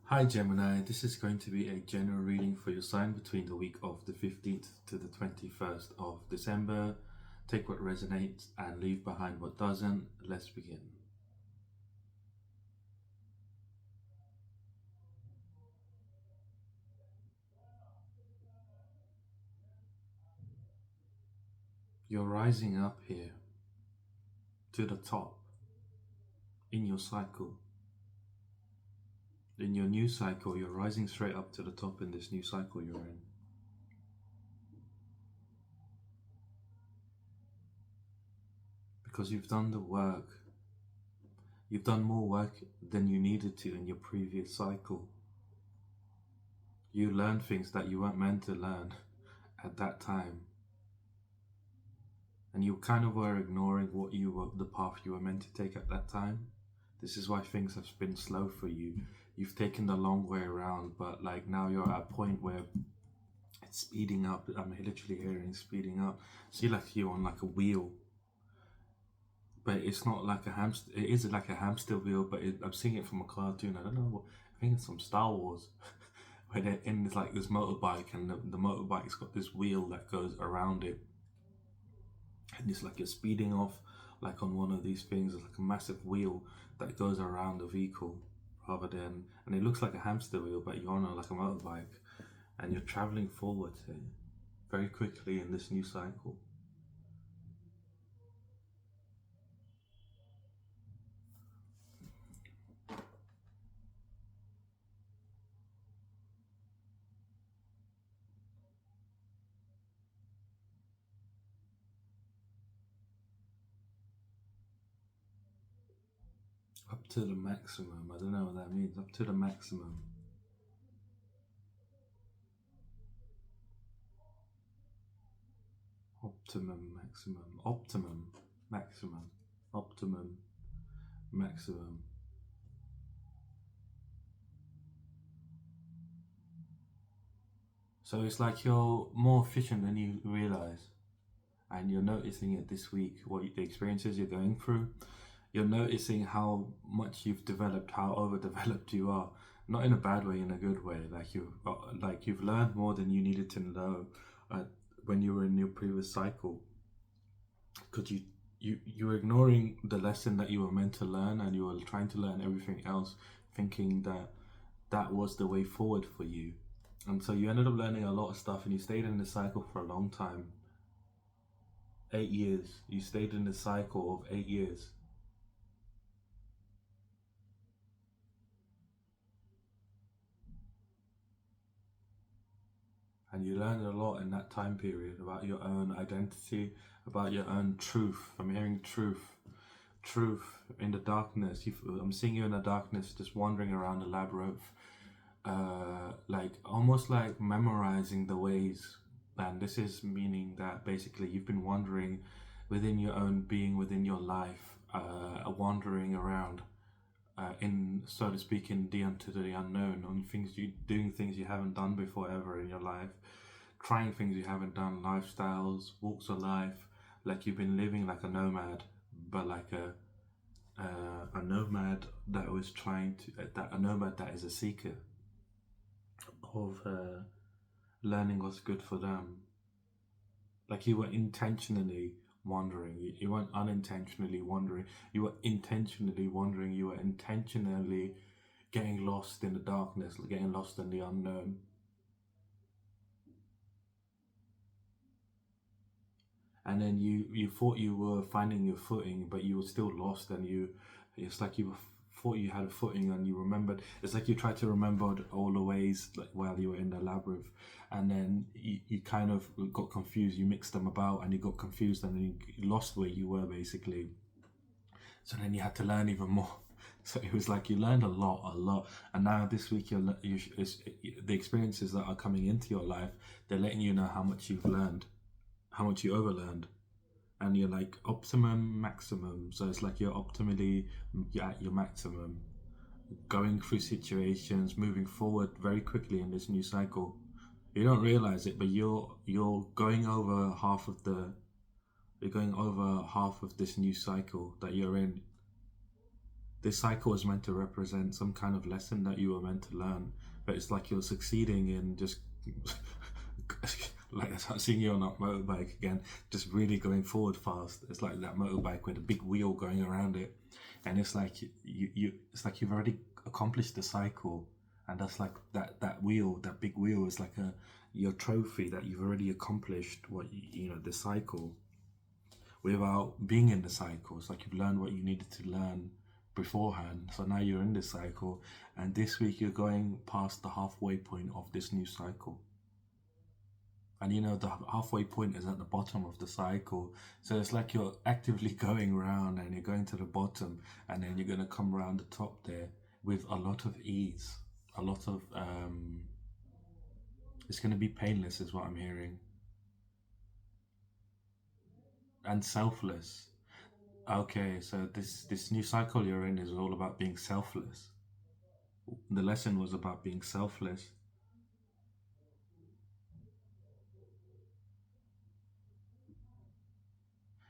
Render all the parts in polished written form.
Hi Gemini, this is going to be a general reading for your sign between the week of the 15th to the 21st of December. Take what resonates and leave behind what doesn't. Let's begin. You're rising up here to the top in your cycle. In your new cycle, you're rising straight up to the top in this new cycle you're in. Because you've done the work. You've done more work than you needed to in your previous cycle. You learned things that you weren't meant to learn at that time. And you kind of were ignoring the path you were meant to take at that time. This is why things have been slow for you. You've taken the long way around, but like now you're at a point where it's speeding up. I'm literally hearing speeding up. See, like you're on like a wheel, but it's not like a hamster. It is like a hamster wheel, but I'm seeing it from a cartoon. I don't know what. I think it's from Star Wars, where they're in this motorbike, and the motorbike's got this wheel that goes around it, and it's like you're speeding off like on one of these things. It's like a massive wheel that goes around the vehicle rather than, and it looks like a hamster wheel, but you're on like a motorbike and you're traveling forward very quickly in this new cycle. Up to the maximum. I don't know what that means. Up to the maximum. Optimum maximum. Optimum maximum. Optimum maximum. So it's like you're more efficient than you realize, and you're noticing it this week. The experiences you're going through, you're noticing how much you've developed, how overdeveloped you are. Not in a bad way, in a good way. You've learned more than you needed to know uh, when you were in your previous cycle, because you were ignoring the lesson that you were meant to learn, and you were trying to learn everything else, thinking that that was the way forward for you. And so you ended up learning a lot of stuff, and you stayed in the cycle for a long time. 8 years. You stayed in the cycle of 8 years. And you learned a lot in that time period about your own identity, about your own truth. I'm hearing truth in the darkness. I'm seeing you in the darkness, just wandering around the labyrinth, like almost like memorizing the ways. And this is meaning that basically you've been wandering within your own being, within your life, wandering around, in, so to speak, in the into the unknown, on doing things you haven't done before ever in your life, trying things you haven't done, lifestyles, walks of life, like you've been living like a nomad, but like a nomad that was trying to that a nomad that is a seeker of learning what's good for them. Like you were intentionally wandering. You weren't unintentionally wandering. You were intentionally wandering. You were intentionally getting lost in the darkness, getting lost in the unknown. And then you thought you were finding your footing, but you were still lost, and it's like you thought you had a footing, and you remembered. It's like you tried to remember all the ways, like while you were in the labyrinth, and then you kind of got confused. You mixed them about, and you got confused, and then you lost where you were basically. So then you had to learn even more. So it was like you learned a lot, and now this week the experiences that are coming into your life, they're letting you know how much you've learned, how much you overlearned, and you're like optimum maximum. So it's like you're at your maximum, going through situations, moving forward very quickly in this new cycle. You don't realize it, but you're going over half of the you're going over half of this new cycle that you're in. This cycle is meant to represent some kind of lesson that you were meant to learn, but it's like you're succeeding in just like I'm seeing you on that motorbike again, just really going forward fast. It's like that motorbike with a big wheel going around it, and it's like it's like you've already accomplished the cycle, and that's like that wheel, that big wheel, is like a your trophy that you've already accomplished what you know the cycle without being in the cycle. It's like you've learned what you needed to learn beforehand. So now you're in this cycle, and this week you're going past the halfway point of this new cycle. And you know, the halfway point is at the bottom of the cycle. So it's like you're actively going around and you're going to the bottom, and then you're going to come around the top there with a lot of ease. A lot of, it's going to be painless, is what I'm hearing. And selfless. Okay, so this new cycle you're in is all about being selfless. The lesson was about being selfless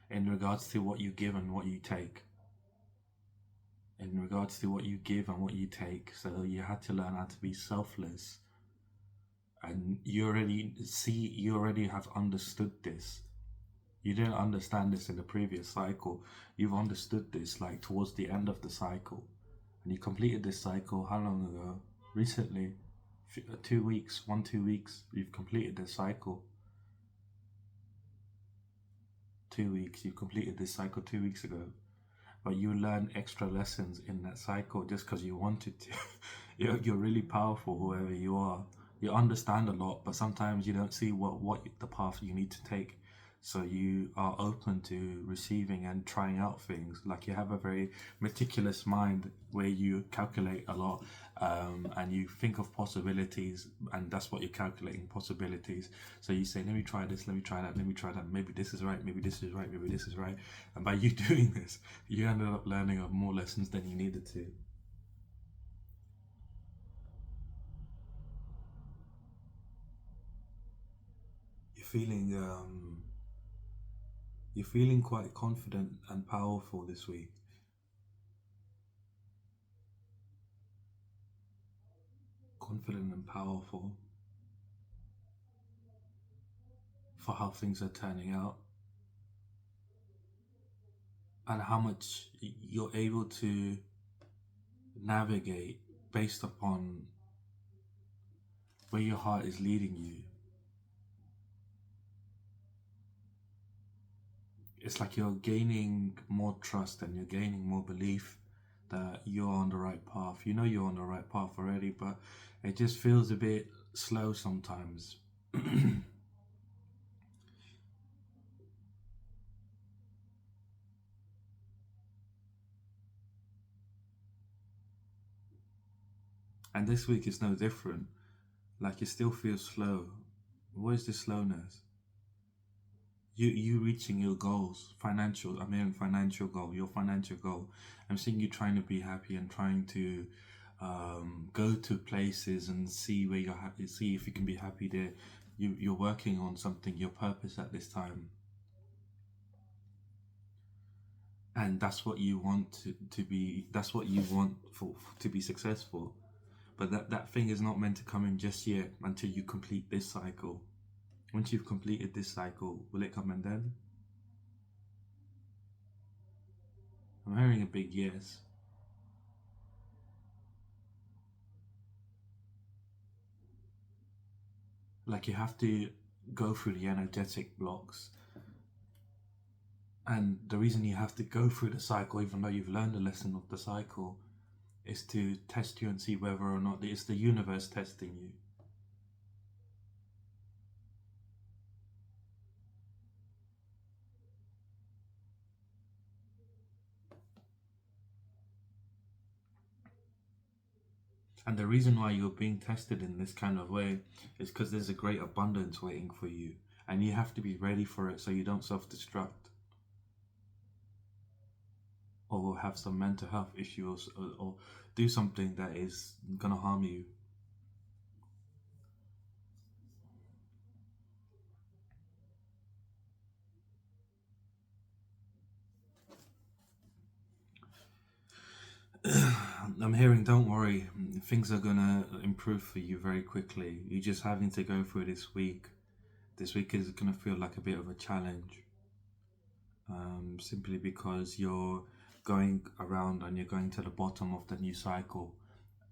in regards to what you give and what you take. In regards to what you give and what you take. So you had to learn how to be selfless. And you already have understood this. You didn't understand this in the previous cycle. You've understood this like towards the end of the cycle. And you completed this cycle how long ago? Recently. 2 weeks, 2 weeks, you've completed this cycle. 2 weeks, you completed this cycle 2 weeks ago. But you learn extra lessons in that cycle just because you wanted to. You're really powerful, whoever you are. You understand a lot, but sometimes you don't see what the path you need to take. So you are open to receiving and trying out things. Like you have a very meticulous mind where you calculate a lot, and you think of possibilities, and that's what you're calculating, possibilities. So you say, let me try this, let me try that, let me try that. Maybe this is right, maybe this is right, maybe this is right. And by you doing this, you ended up learning more lessons than you needed to. You're feeling you're feeling quite confident and powerful this week. Confident and powerful for how things are turning out, and how much you're able to navigate based upon where your heart is leading you. It's like you're gaining more trust and you're gaining more belief that you're on the right path. You know you're on the right path already, but it just feels a bit slow sometimes. And this week is no different. Like it still feels slow. Where's the slowness? You reaching your goals, financial. I'm hearing financial goal. Your financial goal. I'm seeing you trying to be happy and trying to go to places and see where you're happy. See if you can be happy there. You're working on something. Your purpose at this time, and that's what you want to be. That's what you want for to be successful. But that thing is not meant to come in just yet until you complete this cycle. Once you've completed this cycle, will it come in then? I'm hearing a big yes. Like you have to go through the energetic blocks. And the reason you have to go through the cycle, even though you've learned the lesson of the cycle, is to test you and see whether or not it's the universe testing you. And the reason why you're being tested in this kind of way is because there's a great abundance waiting for you. And you have to be ready for it so you don't self destruct or have some mental health issues, or do something that is going to harm you. I'm hearing, don't worry, things are gonna improve for you very quickly. You're just having to go through this week. This week is gonna feel like a bit of a challenge, simply because you're going around and you're going to the bottom of the new cycle,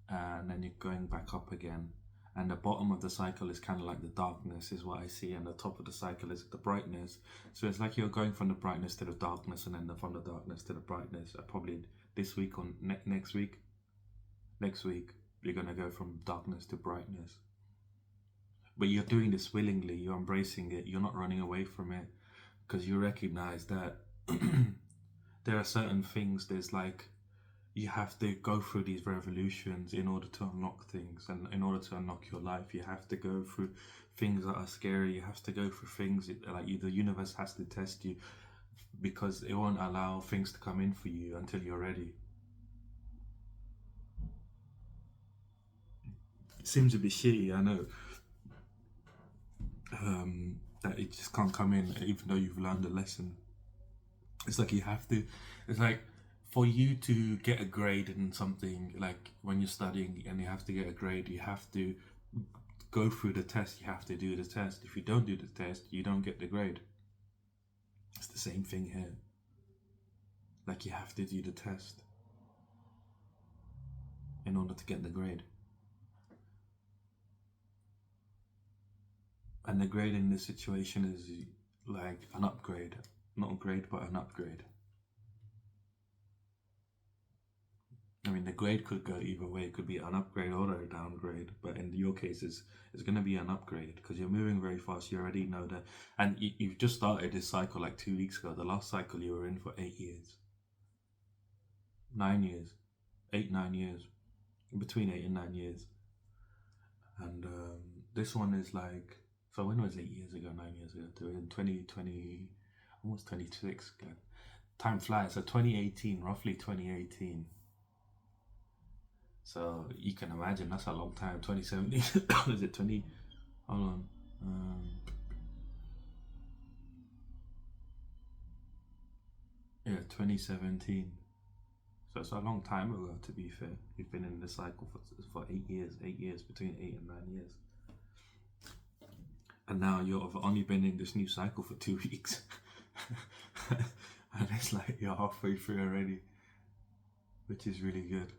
and then you're going back up again. And the bottom of the cycle is kind of like the darkness, is what I see, and the top of the cycle is the brightness. So it's like you're going from the brightness to the darkness, and then from the darkness to the brightness. Probably this week or next week. Next week, you're gonna go from darkness to brightness. But you're doing this willingly. You're embracing it. You're not running away from it, because you recognize that there are certain things. There's like, you have to go through these revolutions in order to unlock things, and in order to unlock your life you have to go through things that are scary. You have to go through things like the universe has to test you, because it won't allow things to come in for you until you're ready. It seems a bit shitty, I know, that it just can't come in even though you've learned a lesson. It's like you have to, it's like, for you to get a grade in something, like when you're studying and you have to get a grade, you have to go through the test. You have to do the test. If you don't do the test, you don't get the grade. It's the same thing here. Like, you have to do the test in order to get the grade. And the grade in this situation is like an upgrade. Not a grade, but an upgrade. I mean, the grade could go either way. It could be an upgrade or a downgrade. But in your case, it's going to be an upgrade, because you're moving very fast. You already know that. And you've just started this cycle like 2 weeks ago. The last cycle you were in for 8 years. 9 years. 8, 9 years. Between 8 and 9 years. And this one is like, so when was 8 years ago, 9 years ago? In 2020, almost 26. God. Time flies. So 2018, roughly 2018. So you can imagine that's a long time. 2017, is it 20? Hold on. Yeah, 2017. So it's a long time ago, to be fair. You've been in this cycle for 8 years. 8 years, between 8 and 9 years. And now you've only been in this new cycle for 2 weeks. And it's like you're halfway through already, which is really good.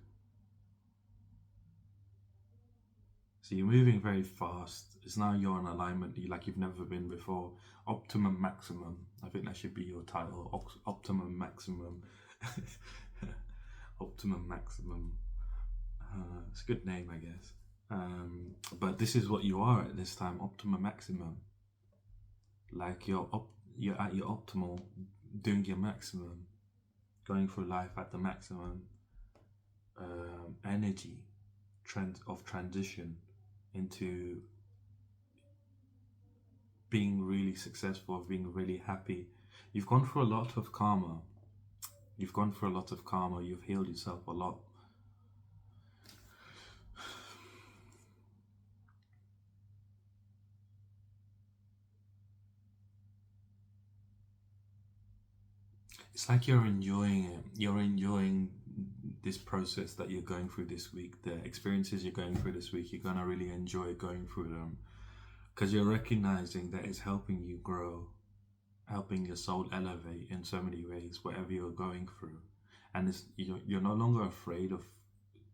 So you're moving very fast. It's now you're in alignment like you've never been before. Optimum Maximum. I think that should be your title. Optimum Maximum. Optimum Maximum. It's a good name, I guess. But this is what you are at this time. Optimum Maximum. Like you're at your optimal, doing your maximum, going through life at the maximum energy of transition into being really successful, of being really happy. You've gone through a lot of karma. You've gone through a lot of karma. You've healed yourself a lot. It's like you're enjoying it. You're enjoying this process that you're going through this week. The experiences you're going through this week, you're going to really enjoy going through them, because you're recognizing that it's helping you grow, helping your soul elevate in so many ways, whatever you're going through. And you're no longer afraid of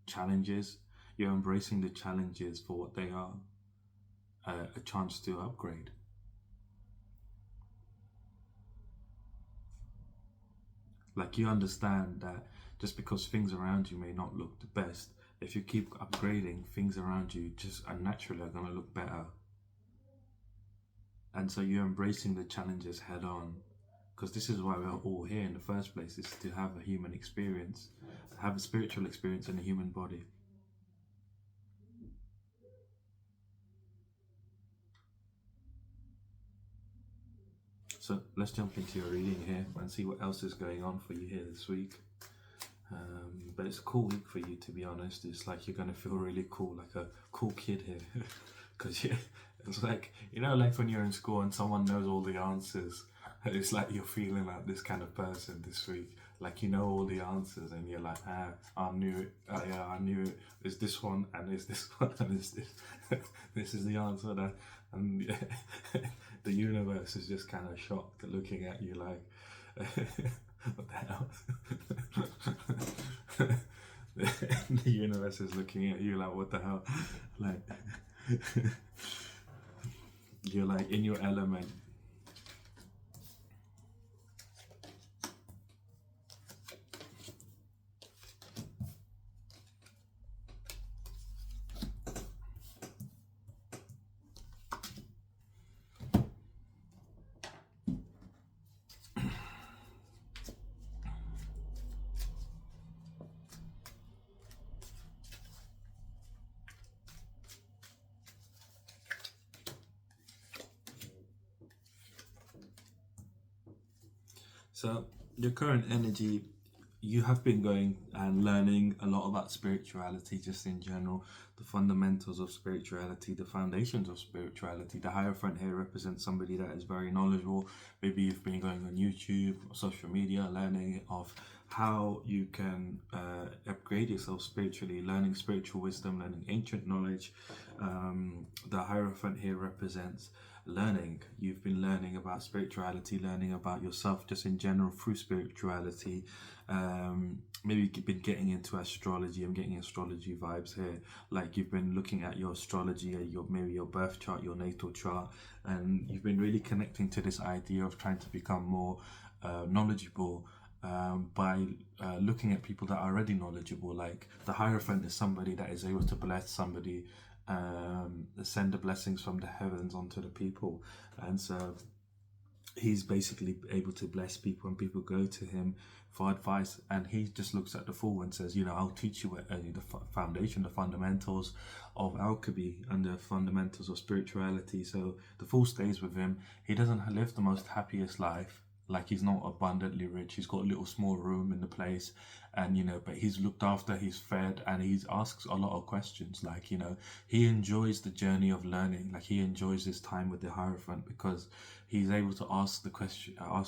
challenges. You're embracing the challenges for what they are, a chance to upgrade. Like, you understand that just because things around you may not look the best, if you keep upgrading, things around you just naturally are going to look better. And so you're embracing the challenges head on, because this is why we're all here in the first place, is to have a human experience, have a spiritual experience in a human body. So let's jump into your reading here and see what else is going on for you here this week. But it's a cool week for you, to be honest. It's like you're going to feel really cool, like a cool kid here. Because it's like, like when you're in school and someone knows all the answers, it's like you're feeling like this kind of person this week. like you know all the answers, and you're like, I knew it. Yeah, I knew it. Is this one, and is this one, and is this? This is the answer. That, and the universe is just kind of shocked, looking at you like, what the hell? The universe is looking at you like, what the hell? Like, you're like in your element. So your current energy, you have been going and learning a lot about spirituality just in general, the fundamentals of spirituality, the foundations of spirituality. The Hierophant here represents somebody that is very knowledgeable. Maybe you've been going on YouTube or social media, learning of how you can upgrade yourself spiritually, learning spiritual wisdom, learning ancient knowledge. The Hierophant here represents learning. You've been learning about spirituality, learning about yourself just in general through spirituality. Maybe you've been getting into astrology. I'm getting astrology vibes here. Like you've been looking at your astrology, maybe your birth chart, your natal chart, and you've been really connecting to this idea of trying to become more knowledgeable by looking at people that are already knowledgeable. Like the Hierophant is somebody that is able to bless somebody, send the blessings from the heavens onto the people, and so he's basically able to bless people, and people go to him for advice, and he just looks at the fool and says, I'll teach you the foundation, the fundamentals of alchemy and the fundamentals of spirituality. So the fool stays with him. He doesn't live the most happiest life. Like he's not abundantly rich. He's got a little small room in the place, and but he's looked after, he's fed, and he asks a lot of questions. Like he enjoys the journey of learning. Like he enjoys his time with the Hierophant because he's able to ask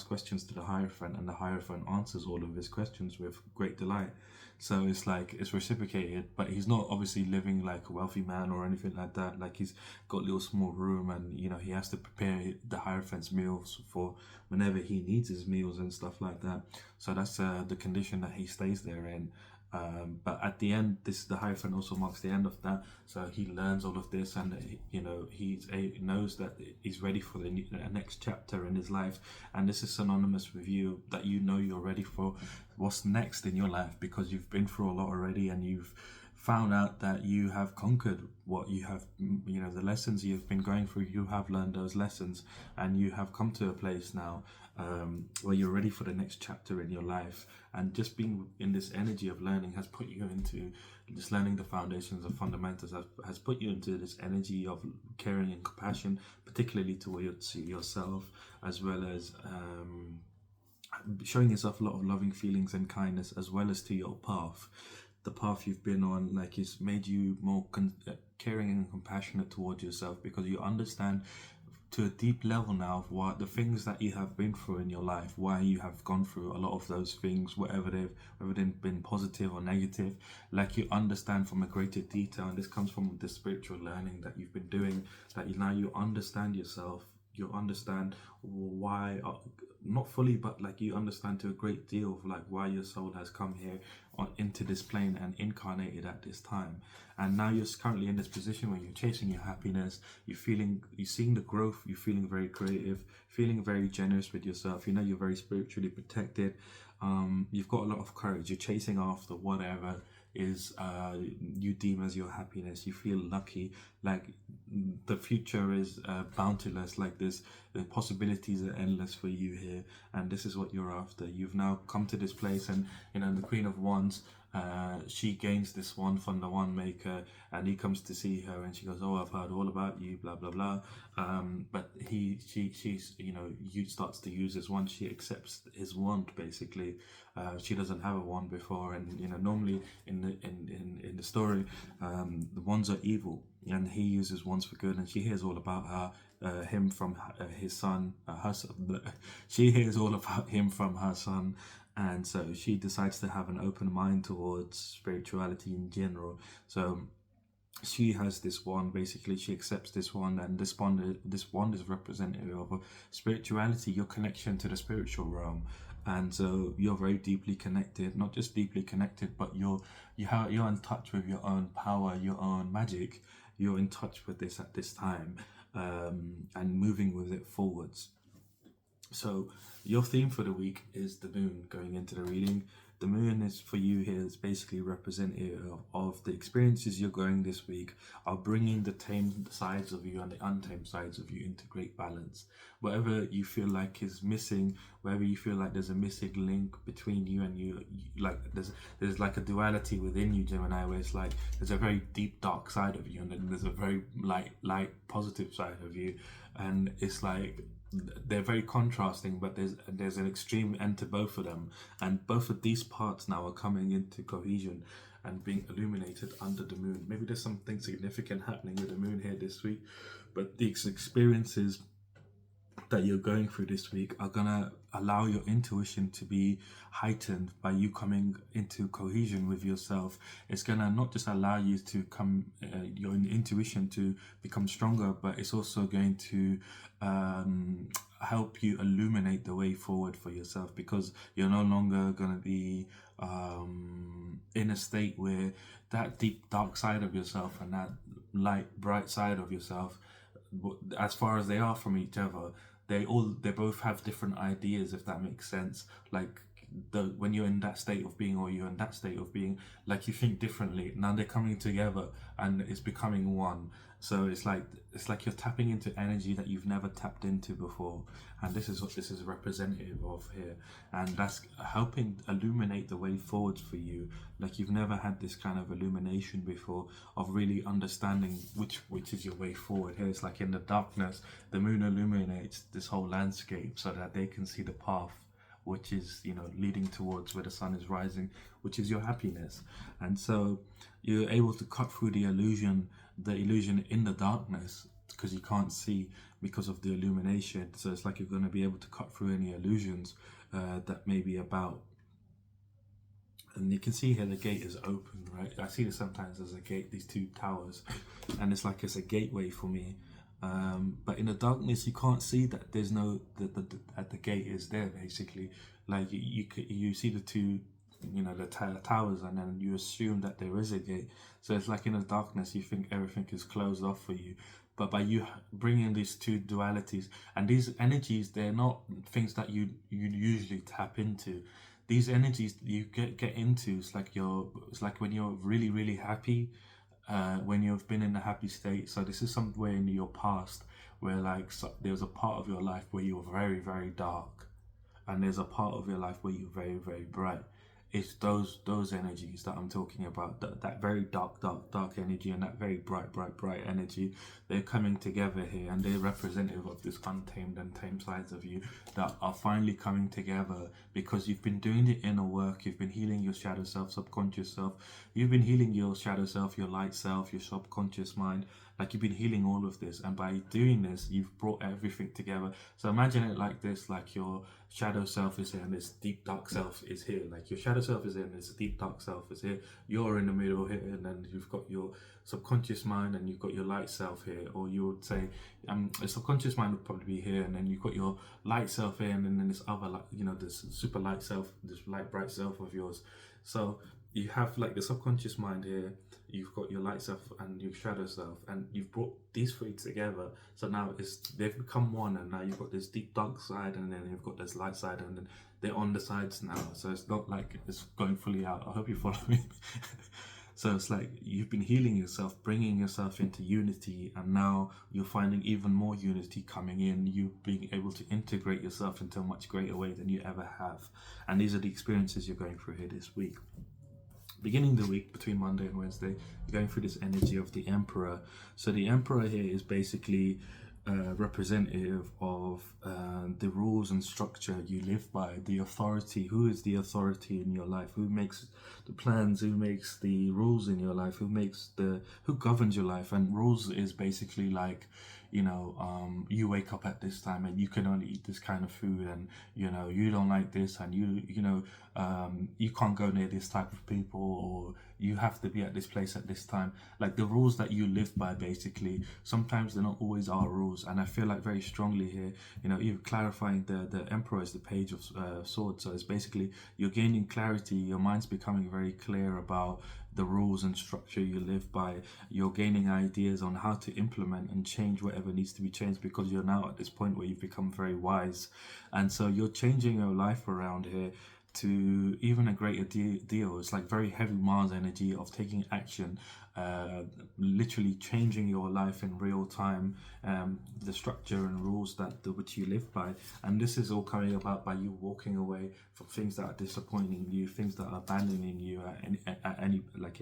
questions to the Hierophant, and the Hierophant answers all of his questions with great delight. So it's like it's reciprocated, but he's not obviously living like a wealthy man or anything like that. Like he's got a little small room, and he has to prepare the Hierophant's meals for whenever he needs his meals and stuff like that. So that's the condition that he stays there in. But at the end, the Hierophant also marks the end of that. So he learns all of this, and he knows that he's ready for the next chapter in his life. And this is synonymous with you, that you're ready for what's next in your life, because you've been through a lot already, and you've found out that you have conquered what you have, the lessons you've been going through. You have learned those lessons, and you have come to a place now where you're ready for the next chapter in your life. And just being in this energy of learning has put you into just learning the foundations of fundamentals, has put you into this energy of caring and compassion, particularly towards yourself, as well as showing yourself a lot of loving feelings and kindness, as well as to your path. The path you've been on, like, it's made you more caring and compassionate towards yourself, because you understand to a deep level now of what the things that you have been through in your life, why you have gone through a lot of those things, whether they've been positive or negative. Like, you understand from a greater detail, and this comes from the spiritual learning that you've been doing, that now you understand yourself. You understand why, not fully, but like you understand to a great deal of like why your soul has come here into this plane and incarnated at this time. And now you're currently in this position where you're chasing your happiness, you're seeing the growth, you're feeling very creative, feeling very generous with yourself. You're very spiritually protected. You've got a lot of courage. You're chasing after whatever is you deem as your happiness. You feel lucky, like the future is bounteous. Like the possibilities are endless for you here, and this is what you're after. You've now come to this place, and the Queen of Wands, she gains this wand from the wand maker, and he comes to see her, and she goes, "Oh, I've heard all about you, blah blah blah." But she's you starts to use his wand. She accepts his wand basically. She doesn't have a wand before, and normally in the story, the wands are evil, and he uses wands for good. And she hears all about him from his son. She hears all about him from her son. and so she decides to have an open mind towards spirituality in general. So she has this wand. Basically, she accepts this wand, and this wand is representative of spirituality, your connection to the spiritual realm. And so you're very deeply connected, not just deeply connected, but you're in touch with your own power, your own magic. You're in touch with this at this time, and moving with it forwards. So your theme for the week is the moon. Going into the reading, the moon is for you here is basically representative of the experiences you're going this week, are bringing the tamed sides of you and the untamed sides of you into great balance. Whatever you feel like is missing, wherever you feel like there's a missing link between you and like there's like a duality within you, Gemini, where it's like there's a very deep dark side of you, and then there's a very light positive side of you, and it's like they're very contrasting, but there's an extreme end to both of them, and both of these parts now are coming into cohesion and being illuminated under the moon. Maybe there's something significant happening with the moon here this week, but these experiences that you're going through this week are gonna allow your intuition to be heightened by you coming into cohesion with yourself. It's gonna not just allow you to come your intuition to become stronger, but it's also going to help you illuminate the way forward for yourself, because you're no longer gonna be in a state where that deep dark side of yourself and that light bright side of yourself, as far as they are from each other, they both have different ideas, if that makes sense. Like when you're in that state of being, or you're in that state of being, like you think differently. Now they're coming together and it's becoming one. So it's like you're tapping into energy that you've never tapped into before, and this is what this is representative of here, and that's helping illuminate the way forwards for you. Like you've never had this kind of illumination before, of really understanding which is your way forward. Here it's like in the darkness, the moon illuminates this whole landscape so that they can see the path, which is, leading towards where the sun is rising, which is your happiness. And so you're able to cut through the illusion in the darkness, because you can't see because of the illumination. So it's like you're going to be able to cut through any illusions that may be about. And you can see here the gate is open, right? I see this sometimes as a gate, these two towers, and it's like it's a gateway for me. But in the darkness, you can't see that there's that the gate is there. Basically, like you see the two, the towers, and then you assume that there is a gate. So it's like in the darkness, you think everything is closed off for you. But by you bringing these two dualities and these energies, they're not things that you usually tap into. These energies you get into, it's like when you're really, really happy, when you've been in a happy state. So this is somewhere in your past where there's a part of your life where you're very, very dark, and there's a part of your life where you're very, very bright. It's those energies that I'm talking about, that very dark energy and that very bright energy. They're coming together here, and they're representative of this untamed and tamed sides of you that are finally coming together, because you've been doing the inner work. You've been healing your shadow self, subconscious self. You've been healing your shadow self, your light self, your subconscious mind. Like you've been healing all of this, and by doing this, you've brought everything together. So imagine it like this: like your shadow self is here, and this deep dark self is here. Like your shadow self is here, and this deep dark self is here. You're in the middle here, and then you've got your subconscious mind, and you've got your light self here. Or you would say, the subconscious mind would probably be here, and then you've got your light self here, and then this other, this super light self, this light bright self of yours. So you have like the subconscious mind here, you've got your light self and your shadow self, and you've brought these three together. So now they've become one, and now you've got this deep dark side, and then you've got this light side, and then they're on the sides now. So it's not like it's going fully out. I hope you follow me. So it's like you've been healing yourself, bringing yourself into unity, and now you're finding even more unity coming in. You being able to integrate yourself into a much greater way than you ever have. And these are the experiences you're going through here this week. Beginning the week between Monday and Wednesday, you're going through this energy of the Emperor. So the Emperor here is basically representative of the rules and structure you live by, the authority. Who is the authority in your life? Who makes the plans? Who makes the rules in your life? Who governs your life? And rules is basically like, you wake up at this time and you can only eat this kind of food, and you don't like this, and you can't go near this type of people, or you have to be at this place at this time. Like the rules that you live by, basically, sometimes they're not always our rules. And I feel like very strongly here, even clarifying the Emperor is the Page of Swords. So it's basically you're gaining clarity, your mind's becoming very clear about the rules and structure you live by. You're gaining ideas on how to implement and change whatever needs to be changed, because you're now at this point where you've become very wise. And so you're changing your life around here to even a greater deal. It's like very heavy Mars energy of taking action, literally changing your life in real time, the structure and rules which you live by. And this is all coming about by you walking away from things that are disappointing you, things that are abandoning you in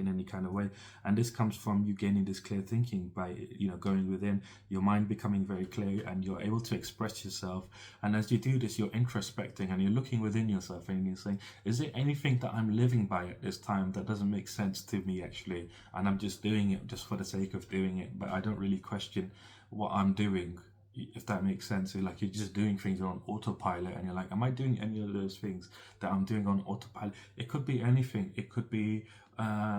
any kind of way. And this comes from you gaining this clear thinking by going within, your mind becoming very clear, and you're able to express yourself. And as you do this, you're introspecting and you're looking within yourself, and you're saying, is there anything that I'm living by at this time that doesn't make sense to me actually, and I'm just doing it just for the sake of doing it, but I don't really question what I'm doing, if that makes sense. Like you're just doing things on autopilot, and you're like, am I doing any of those things that I'm doing on autopilot? It could be anything. It could be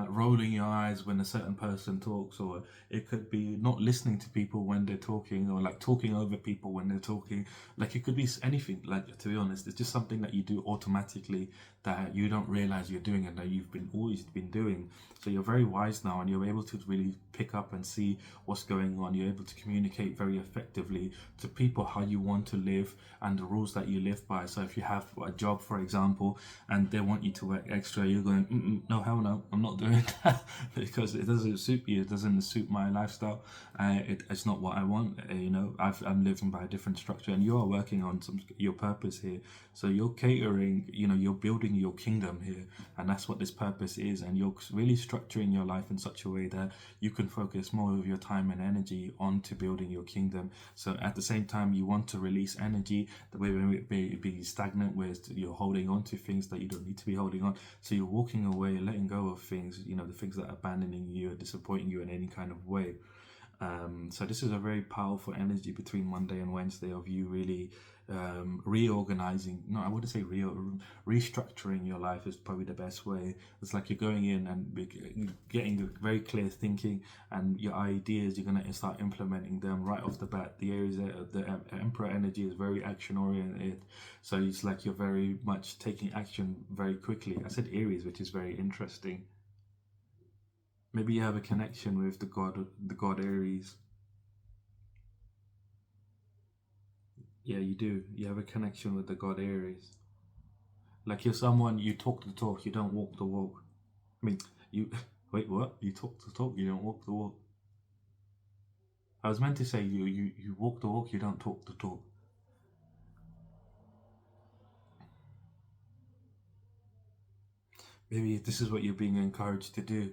rolling your eyes when a certain person talks, or it could be not listening to people when they're talking, or like talking over people when they're talking. Like it could be anything. Like, to be honest, it's just something that you do automatically that you don't realize you're doing, and that you've always been doing. So you're very wise now, and you're able to really pick up and see what's going on. You're able to communicate very effectively to people how you want to live and the rules that you live by. So if you have a job, for example, and they want you to work extra, you're going, no, hell no, I'm not doing that because it doesn't suit you. It doesn't suit my lifestyle. It's not what I want. I'm living by a different structure, and you are working on your purpose here. So you're catering, you're building your kingdom here, and that's what this purpose is. And you're really structuring your life in such a way that you can focus more of your time and energy onto building your kingdom. So at the same time, you want to release energy, the way it be stagnant, where you're holding on to things that you don't need to be holding on. So you're walking away, letting go of things, the things that are abandoning you or disappointing you in any kind of way. So this is a very powerful energy between Monday and Wednesday of you really reorganizing. No, I wouldn't say restructuring your life is probably the best way. It's like you're going in and getting very clear thinking, and your ideas, you're going to start implementing them right off the bat. The Aries, the Emperor energy is very action oriented, so it's like you're very much taking action very quickly. I said Aries, which is very interesting. Maybe you have a connection with the god Aries. Yeah, you do. You have a connection with the god Aries. Like you're someone, you talk the talk, you don't walk the walk. I mean, you wait, what? You talk the talk, you don't walk the walk. I was meant to say you walk the walk, you don't talk the talk. Maybe this is what you're being encouraged to do.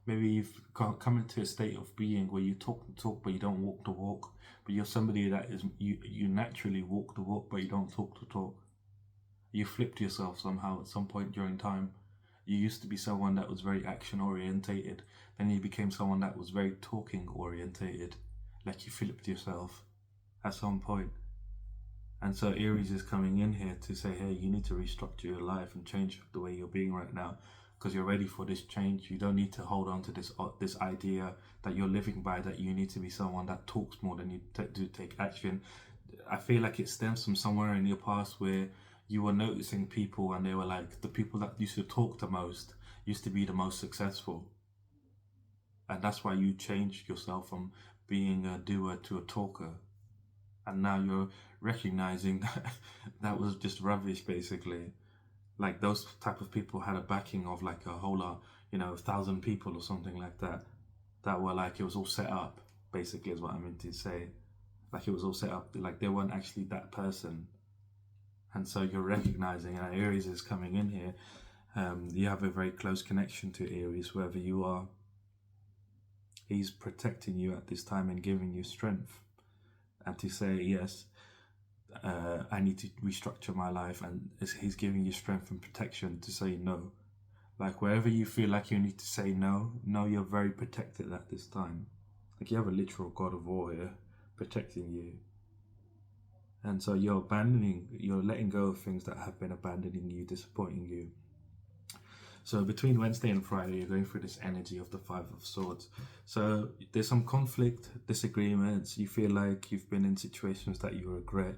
Maybe you've come into a state of being where you talk the talk, but you don't walk the walk. But you're somebody that is you naturally walk the walk, but you don't talk the talk. You flipped yourself somehow at some point during time. You used to be someone that was very action orientated, then you became someone that was very talking orientated. Like you flipped yourself at some point. And so Aries is coming in here to say, hey, you need to restructure your life and change the way you're being right now, because you're ready for this change. You don't need to hold on to this idea that you're living by, that you need to be someone that talks more than you do take action. I feel like it stems from somewhere in your past where you were noticing people, and they were like, the people that used to talk the most used to be the most successful. And that's why you changed yourself from being a doer to a talker. And now you're recognizing that that was just rubbish, basically. Like those type of people had a backing of like a whole lot, 1,000 people or something like that, that were like, it was all set up, basically, is what I meant to say. Like it was all set up, like they weren't actually that person. And so you're recognizing, and Aries is coming in here. You have a very close connection to Aries wherever you are. He's protecting you at this time and giving you strength, and to say, yes, I need to restructure my life, and he's giving you strength and protection to say no. Like wherever you feel like you need to say no, you're very protected at this time. Like you have a literal god of war here protecting you. And so you're letting go of things that have been abandoning you, disappointing you. So between Wednesday and Friday, you're going through this energy of the Five of Swords. So there's some conflict, disagreements. You feel like you've been in situations that you regret.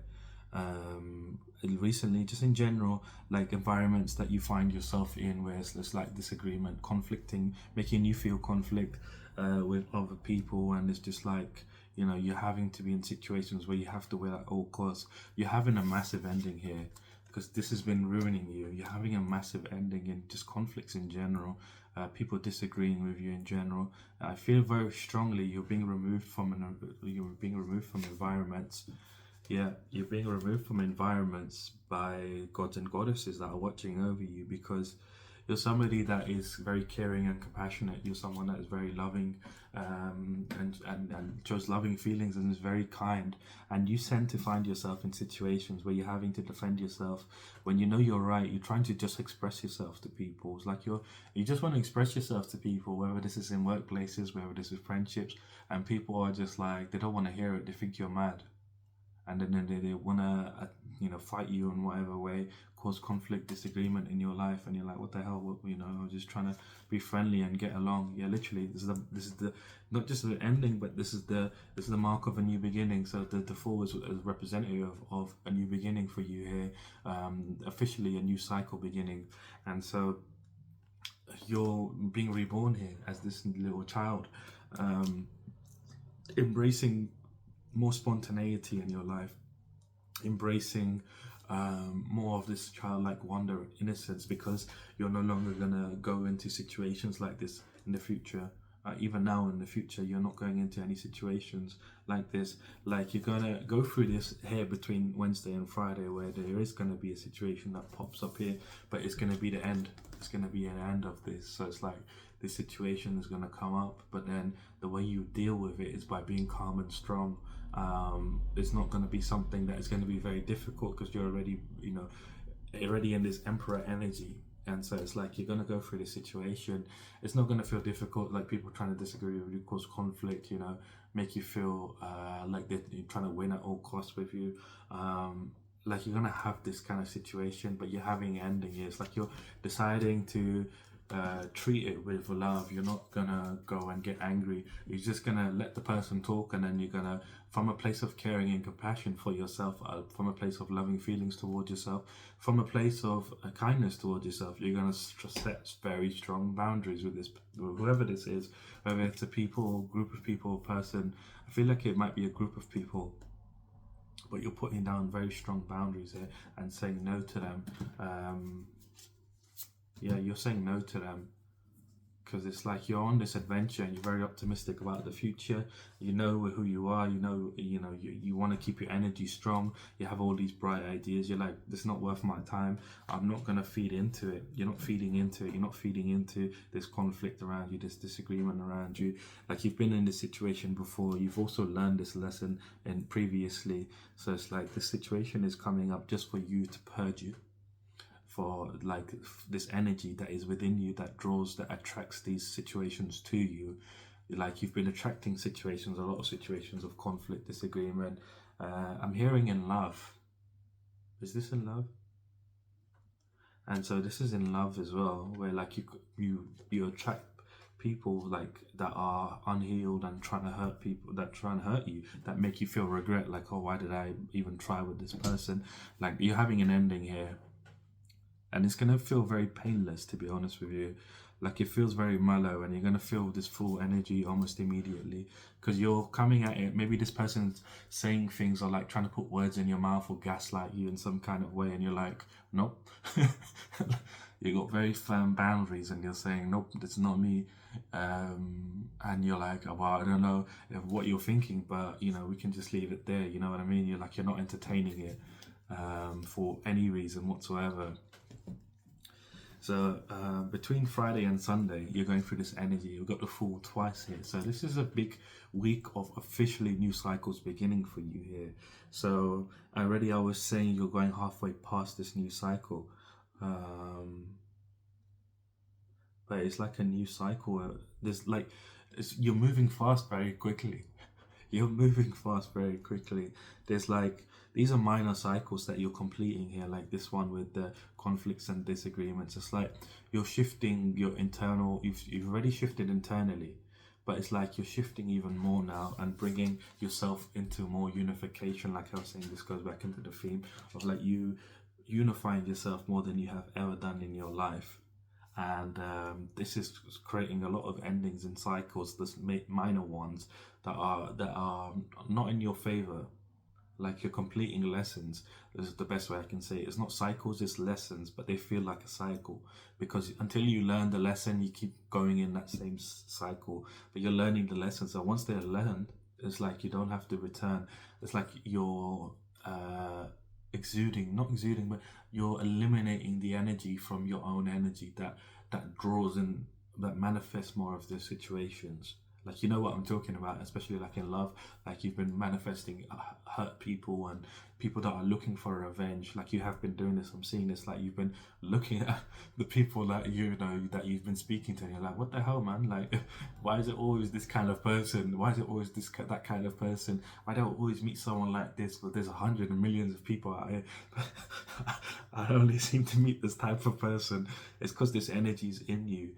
Recently, just in general, like environments that you find yourself in where it's like disagreement, conflicting, making you feel conflict with other people, and it's just like, you know, you're having to be in situations where you have to win at all costs. You're having a massive ending here because this has been ruining you. You're having a massive ending in just conflicts in general, people disagreeing with you in general. I feel very strongly you're being removed from environments. Yeah, you're being removed from environments by gods and goddesses that are watching over you, because you're somebody that is very caring and compassionate. You're someone that is very loving, and shows loving feelings and is very kind. And you tend to find yourself in situations where you're having to defend yourself when you know you're right. You're trying to just express yourself to people. It's like you just want to express yourself to people, whether this is in workplaces, whether this is friendships, and people are just like, they don't want to hear it. They think you're mad, and then they want to fight you in whatever way, cause conflict, disagreement in your life, and you're like, what the hell, I was just trying to be friendly and get along. Yeah, literally, this is the not just the ending, but this is the mark of a new beginning. So the Fool is representative of a new beginning for you here, officially a new cycle beginning. And so you're being reborn here as this little child, embracing more spontaneity in your life, embracing more of this childlike wonder, innocence, because you're no longer gonna go into situations like this in the future. Even now in the future, you're not going into any situations like this. Like, you're gonna go through this here between Wednesday and Friday, where there is gonna be a situation that pops up here, but it's gonna be the end. It's gonna be an end of this. So it's like this situation is gonna come up, but then the way you deal with it is by being calm and strong. It's not going to be something that is going to be very difficult, because you're already in this emperor energy. And so it's like you're going to go through this situation. It's not going to feel difficult, like people trying to disagree with you, cause conflict, make you feel like they're trying to win at all costs with you. Like, you're going to have this kind of situation, but you're having an ending here. It's like you're deciding to treat it with love. You're not gonna go and get angry. You're just gonna let the person talk, and then you're gonna, from a place of caring and compassion for yourself, from a place of loving feelings towards yourself, from a place of kindness towards yourself, you're gonna set very strong boundaries with whoever this is, whether it's a people, group of people, person. I feel like it might be a group of people, but you're putting down very strong boundaries here and saying no to them. You're saying no to them because it's like you're on this adventure and you're very optimistic about the future. You know who you are. You want to keep your energy strong. You have all these bright ideas. You're like, this is not worth my time. I'm not gonna feed into it. You're not feeding into it. You're not feeding into this conflict around you, this disagreement around you. Like, you've been in this situation before. You've also learned this lesson previously. So it's like this situation is coming up just for you to purge it, for like this energy that is within you that attracts these situations to you. Like, you've been attracting situations, a lot of situations of conflict, disagreement. I'm hearing in love. Is this in love? And so this is in love as well, where like you attract people like that are unhealed and trying to hurt people, that try and hurt you, that make you feel regret, like, oh, why did I even try with this person? Like, you're having an ending here, and it's going to feel very painless, to be honest with you. Like, it feels very mellow, and you're going to feel this full energy almost immediately, because you're coming at it. Maybe this person's saying things, or like trying to put words in your mouth or gaslight you in some kind of way, and you're like, nope. You got very firm boundaries, and you're saying, nope, it's not me. And you're like, oh, well, I don't know what you're thinking, but we can just leave it there. You know what I mean? You're like, you're not entertaining it for any reason whatsoever. So between Friday and Sunday, you're going through this energy. You've got the Fool twice here. So this is a big week of officially new cycles beginning for you here. So already I was saying you're going halfway past this new cycle. But it's like a new cycle. You're moving fast very quickly. You're moving fast very quickly. There's like these are minor cycles that you're completing here, like this one with the conflicts and disagreements. It's like you're shifting your internal. You've already shifted internally, but it's like you're shifting even more now and bringing yourself into more unification. Like I was saying, this goes back into the theme of like you unifying yourself more than you have ever done in your life. And this is creating a lot of endings in cycles, this minor ones that are not in your favor. Like you're completing lessons. This is the best way I can say it. It's not cycles, it's lessons, but they feel like a cycle because until you learn the lesson, you keep going in that same cycle. But you're learning the lessons, so once they're learned, it's like you don't have to return. It's like you're exuding, not exuding, but you're eliminating the energy from your own energy that draws in, that manifests more of the situations. Like, you know what I'm talking about, especially like in love. Like you've been manifesting hurt people and people that are looking for revenge. Like you have been doing this. I'm seeing this. Like you've been looking at the people that you know that you've been speaking to. And you're like, what the hell, man? Like, why is it always this kind of person? Why is it always that kind of person? Why don't I always meet someone like this? But there's 100 and millions of people out here. I only seem to meet this type of person. It's because this energy is in you.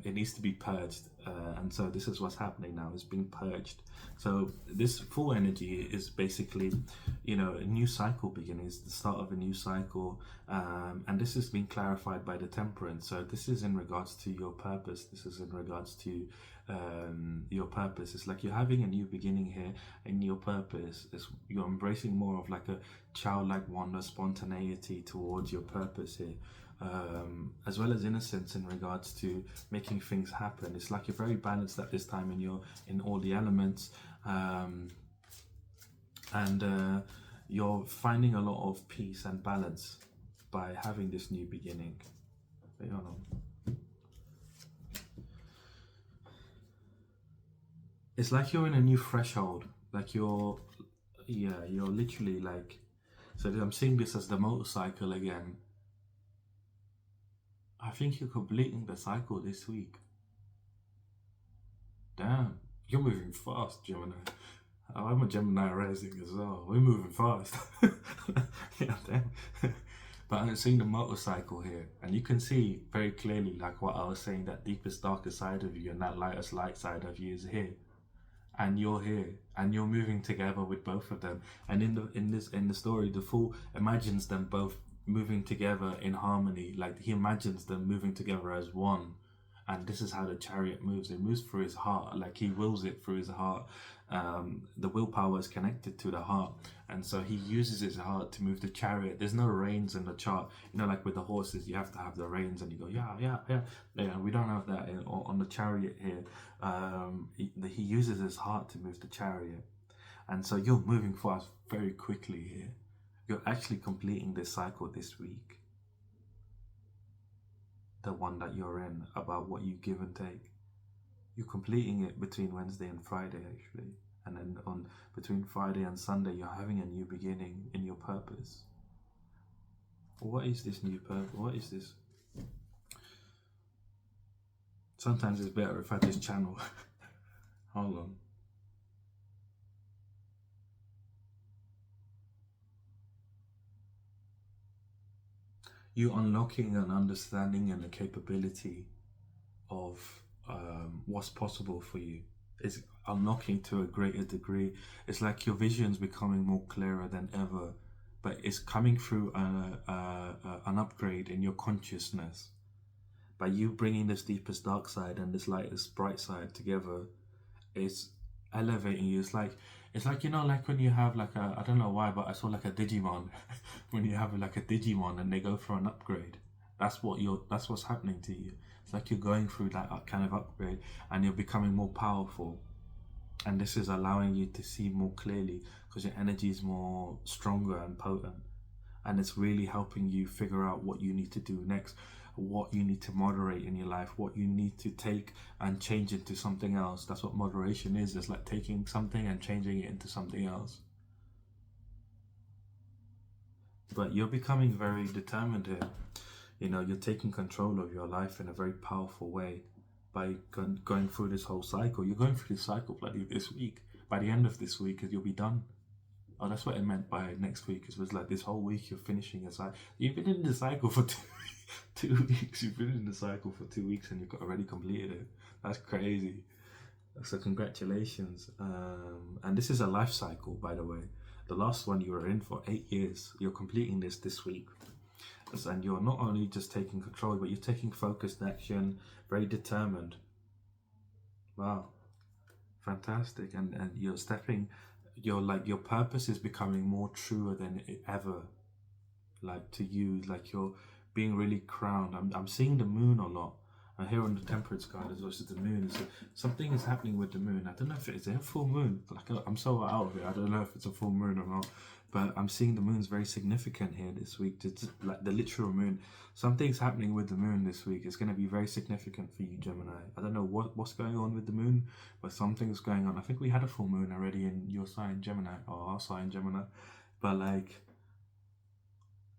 It needs to be purged, and so this is what's happening now. It's being purged. So this full energy is basically, you know, a new cycle beginning. It's the start of a new cycle, and this has been clarified by the temperance. So this is in regards to your purpose. This is in regards to your purpose. It's like you're having a new beginning here, and your purpose is you're embracing more of like a childlike wonder, spontaneity towards your purpose here. As well as innocence in regards to making things happen. It's like you're very balanced at this time, and you're in all the elements, and you're finding a lot of peace and balance by having this new beginning. Wait, hold on. It's like you're in a new threshold. Like you're literally like. So I'm seeing this as the motorcycle again. I think you're completing the cycle this week. Damn, you're moving fast, Gemini. Oh, I'm a Gemini rising as well. We're moving fast. Yeah, damn. But I'm seeing the motorcycle here, and you can see very clearly, like what I was saying, that deepest, darkest side of you and that lightest, light side of you is here, and you're here, and you're moving together with both of them. And in the story, the fool imagines them both moving together in harmony. Like he imagines them moving together as one. And this is how the chariot moves. It moves through his heart, like he wills it through his heart. The willpower is connected to the heart, and so he uses his heart to move the chariot. There's no reins in the chart, you know, like with the horses, you have to have the reins, and you go, yeah. We don't have that on the chariot here. He uses his heart to move the chariot, and so you're moving fast very quickly here. You're actually completing this cycle this week. The one that you're in, about what you give and take. You're completing it between Wednesday and Friday, actually. And then on between Friday and Sunday, you're having a new beginning in your purpose. What is this new purpose? What is this? Sometimes it's better if I just channel. Hold on. You unlocking an understanding and a capability of what's possible for you. It's unlocking to a greater degree. It's like your vision's becoming more clearer than ever, but it's coming through an upgrade in your consciousness. By you bringing this deepest dark side and this lightest bright side together, it's elevating you. It's like, you know, like when you have like I don't know why, but I saw like a Digimon. When you have like a Digimon and they go for an upgrade, that's what's happening to you. It's like you're going through that kind of upgrade, and you're becoming more powerful, and this is allowing you to see more clearly because your energy is more stronger and potent, and it's really helping you figure out what you need to do next, what you need to moderate in your life, what you need to take and change into something else. That's what moderation is. It's like taking something and changing it into something else. But you're becoming very determined here. You know, you're taking control of your life in a very powerful way by going through this whole cycle. You're going through this cycle bloody this week. by the end of this week, you'll be done. Oh, that's what it meant by next week. It was like this whole week you're finishing a cycle. You've been in the cycle for 2 weeks. You've been in the cycle for 2 weeks and you've already completed it. That's crazy. So congratulations. And this is a life cycle, by the way. The last one you were in for 8 years. You're completing this week. And you're not only just taking control, but you're taking focused action, very determined. Wow. Fantastic. And you're stepping, your purpose is becoming more truer than it ever, like to you, like you're being really crowned. I'm seeing the moon a lot. I hear on the temperance card as well as the moon. So something is happening with the moon. I don't know if it's a full moon. Like I'm so out of it. I don't know if it's a full moon or not. But I'm seeing the moon's very significant here this week. It's like the literal moon. Something's happening with the moon this week. It's going to be very significant for you, Gemini. I don't know what's going on with the moon, but something's going on. I think we had a full moon already in your sign, Gemini, or our sign, Gemini. But like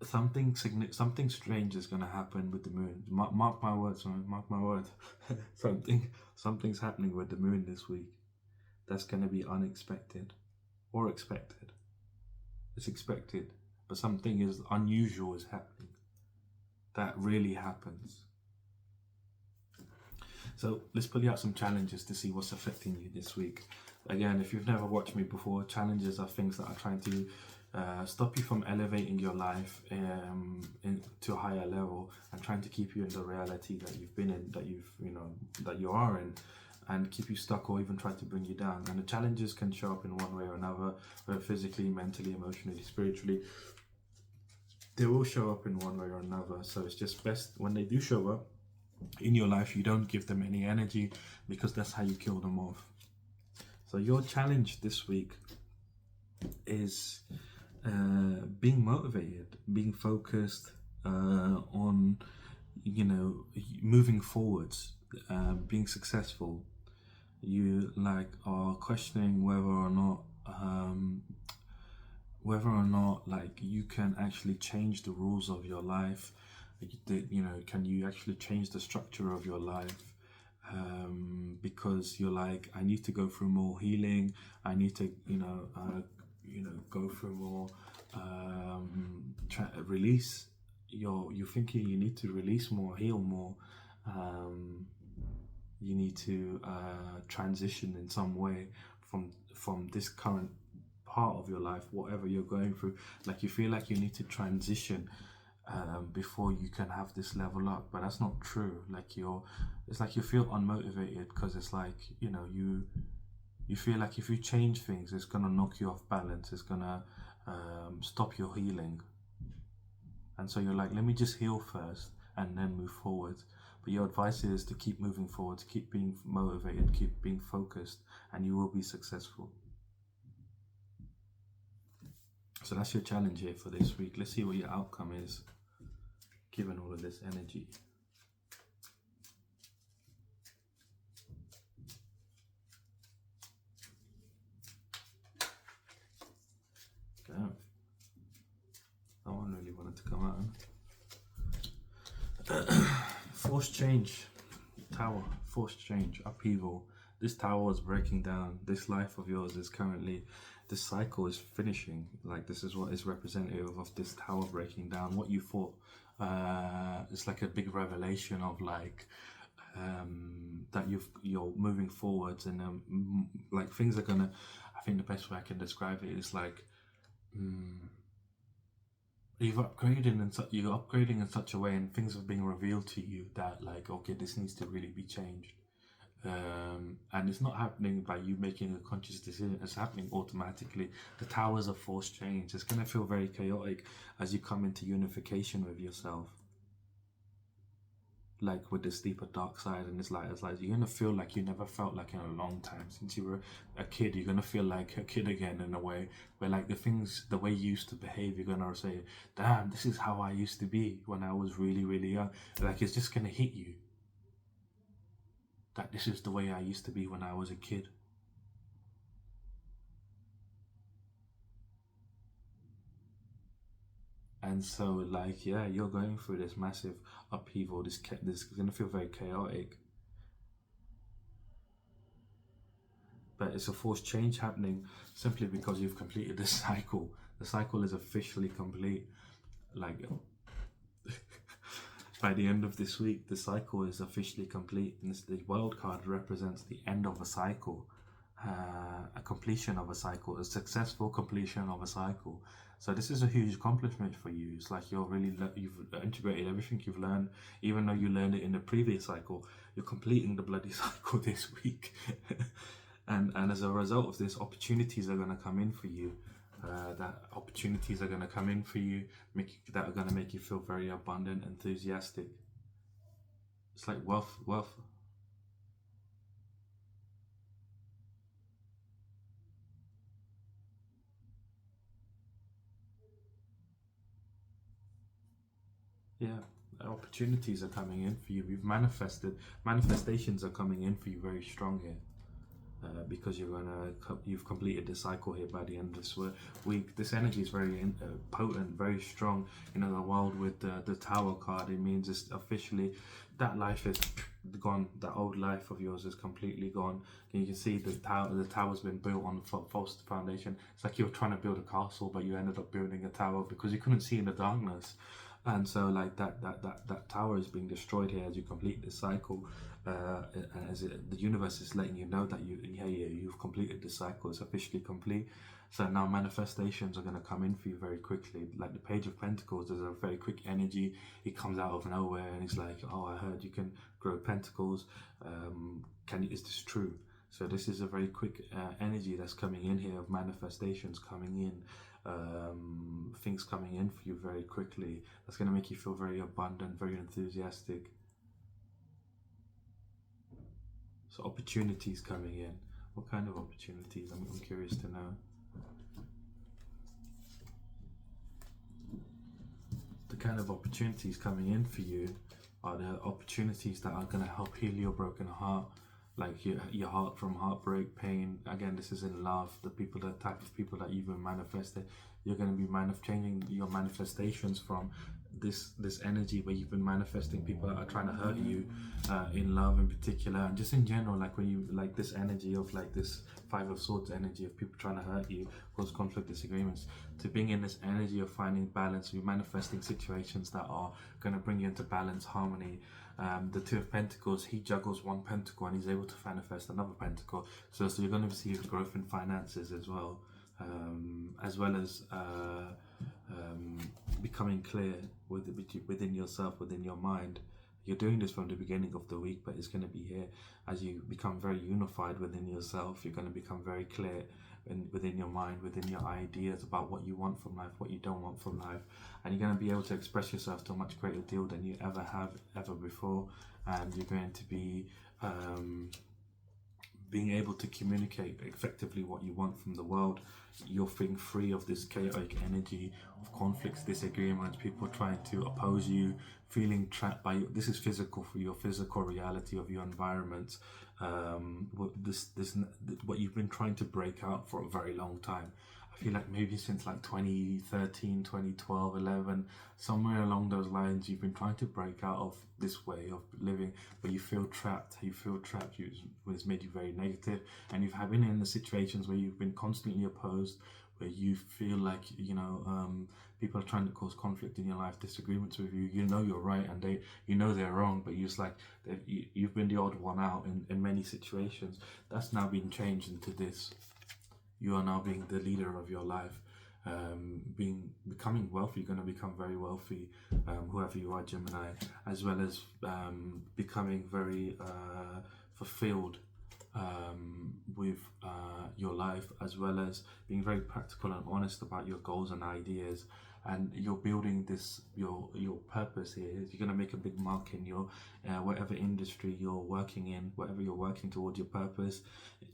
something strange is going to happen with the moon. Mark my words, man. Mark my words. Something's happening with the moon this week. That's going to be unexpected or expected. It's expected, but something is unusual is happening. That really happens. So let's pull out some challenges to see what's affecting you this week. Again, if you've never watched me before, challenges are things that are trying to stop you from elevating your life to a higher level and trying to keep you in the reality that you've been in, that you are in, and keep you stuck or even try to bring you down. And the challenges can show up in one way or another, whether physically, mentally, emotionally, spiritually. They will show up in one way or another. So it's just best when they do show up in your life, you don't give them any energy, because that's how you kill them off. So your challenge this week is being motivated, being focused on, moving forwards, being successful. You are questioning whether or not like you can actually change the rules of your life. Can you actually change the structure of your life? Because you're like, I need to go through more healing. I need to, go through more, release. You're thinking you need to release more, heal more. You need to transition in some way from this current part of your life, whatever you're going through. Like you feel like you need to transition before you can have this level up, but that's not true. It's like you feel unmotivated because it's like you feel like if you change things, it's gonna knock you off balance. It's gonna stop your healing, and so you're like, let me just heal first and then move forward. But your advice is to keep moving forward, to keep being motivated, keep being focused, and you will be successful. So that's your challenge here for this week. Let's see what your outcome is, given all of this energy. Damn. No one really wanted to come out. Forced change. Tower. Forced change. Upheaval. This tower is breaking down. This life of yours is currently, this cycle is finishing. Like, this is what is representative of this tower breaking down. What you thought, it's like a big revelation of like, that you're moving forwards, and like things are gonna, I think the best way I can describe it is like, you're upgrading in such a way, and things are being revealed to you that like, okay, this needs to really be changed. And it's not happening by you making a conscious decision. It's happening automatically. The towers of forced change. It's going to feel very chaotic as you come into unification with yourself, like with this deeper dark side. And it's like you're going to feel like you never felt like in a long time. Since you were a kid, you're going to feel like a kid again, in a way where like the way you used to behave, you're going to say, damn, this is how I used to be when I was really, really young. Like, it's just going to hit you that this is the way I used to be when I was a kid. And so like, yeah, you're going through this massive upheaval. This is going to feel very chaotic. but it's a forced change happening simply because you've completed this cycle. The cycle is officially complete. Like by the end of this week, the cycle is officially complete. And the world card represents the end of a cycle, a completion of a cycle, a successful completion of a cycle. So this is a huge accomplishment for you. It's like you've integrated everything you've learned, even though you learned it in the previous cycle. You're completing the bloody cycle this week, and as a result of this, opportunities are going to come in for you. That opportunities are going to come in for you, that are going to make you feel very abundant, enthusiastic. It's like wealth. Yeah, opportunities are coming in for you. You've manifested. Manifestations are coming in for you very strong here. Because you've completed the cycle here by the end of this week. This energy is very potent, very strong. You know, the world with the Tower card, it means it's officially that life is gone. That old life of yours is completely gone. And you can see the tower's been built on false foundation. It's like you were trying to build a castle, but you ended up building a tower because you couldn't see in the darkness. And so like that tower is being destroyed here as you complete this cycle, the universe is letting you know that you've completed the cycle. It's officially complete. So now manifestations are going to come in for you very quickly. Like the Page of Pentacles, there's a very quick energy. It comes out of nowhere and it's like, oh, I heard you can grow pentacles. Is this true? So this is a very quick energy that's coming in here of manifestations coming in. Things coming in for you very quickly. That's going to make you feel very abundant, very enthusiastic. So opportunities coming in. What kind of opportunities? I'm curious to know. The kind of opportunities coming in for you are the opportunities that are going to help heal your broken heart, like your heart from heartbreak, pain. Again, this is in love. The type of people that you've been manifested, you're going to be changing your manifestations from this energy where you've been manifesting people that are trying to hurt you, in love in particular, and just in general, like when you like this energy of like this Five of Swords energy of people trying to hurt you, cause conflict, disagreements, to being in this energy of finding balance, you're manifesting situations that are going to bring you into balance, harmony. The Two of Pentacles, he juggles one pentacle and he's able to manifest another pentacle. So you're going to see growth in finances as well, as well as becoming clear within yourself, within your mind. You're doing this from the beginning of the week, but it's going to be here as you become very unified within yourself. You're going to become very clear within your mind, within your ideas about what you want from life, what you don't want from life, and you're going to be able to express yourself to a much greater deal than you ever before. And you're going to be being able to communicate effectively what you want from the world. You're feeling free of this chaotic energy of conflicts, disagreements, people trying to oppose you, feeling trapped by you. This is physical for your physical reality of your environment. What you've been trying to break out for a very long time. I feel like maybe since like 2013, 2012, 11, somewhere along those lines, you've been trying to break out of this way of living where you feel trapped. It's made you very negative, and you've been in the situations where you've been constantly opposed, where you feel like, people are trying to cause conflict in your life, disagreements with you. You know you're right, and they're wrong, but you've been the odd one out in many situations. That's now been changed into this. You are now being the leader of your life, becoming wealthy. You're going to become very wealthy, whoever you are, Gemini, as well as becoming very fulfilled with your life, as well as being very practical and honest about your goals and ideas. And you're building your purpose here. You're going to make a big mark in your whatever industry you're working in, whatever you're working towards your purpose.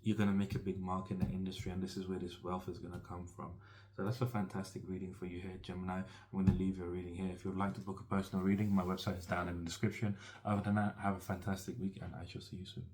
You're going to make a big mark in that industry, and this is where this wealth is going to come from. So that's a fantastic reading for you here, Gemini. I'm going to leave your reading here. If you'd like to book a personal reading, my website is down in the description. Other than that, have a fantastic week, and I shall see you soon.